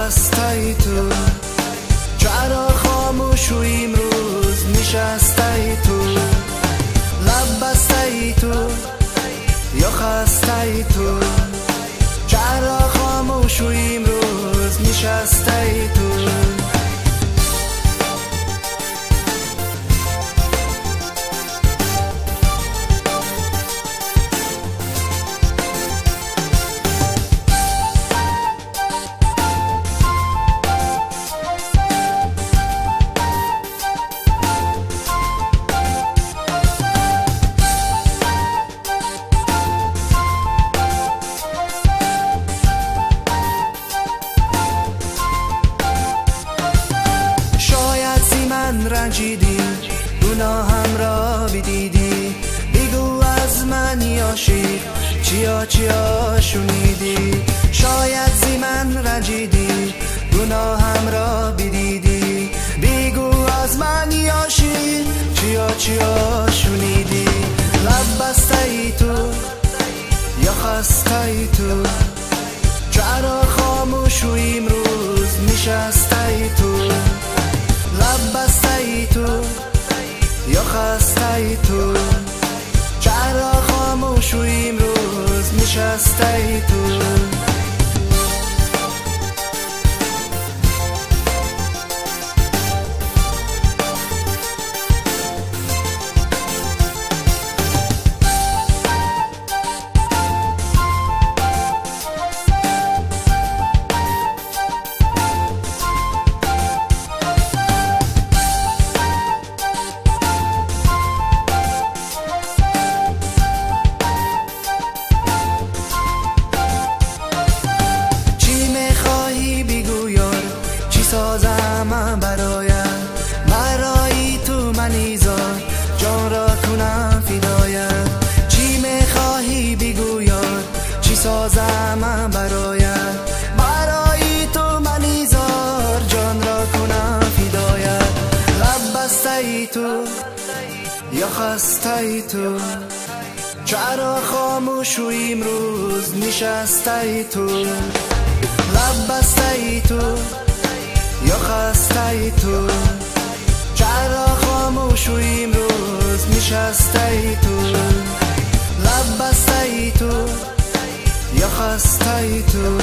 خسته ای تو؟ چرا خاموش و امروز نشسته ای تو؟ لب بسته ای تو یا خسته ای تو؟ چرا خاموش و امروز نشسته ای تو؟ رنجیدی گناهم را بدیدی، بگو از من یاشید چیا شنیدی. شاید زی من رنجیدی گناهم را بدیدی، بگو از من یاشید چیا شنیدی. لب بسته ای تو یا خسته ای تو؟ چرا خاموش و امروز نشسته ای تو؟ لب بسته ای تو یا خسته ای تو؟ چرا خاموش و امروز نشسته ای تو؟ سازم برای تو من ایزار جان را کنم فدایت. چی میخواهی بگو یار، چی سازم برای تو من ایزار جان را کنم فدایت. لب بسته ای تو یا خسته ای تو؟ چرا خاموش و امروز نشسته ای تو؟ لب بسته ای تو یا خسته ای تو؟ چرا خاموش و امروز نشسته ای تو؟ لب بسته ای تو یا خسته ای تو؟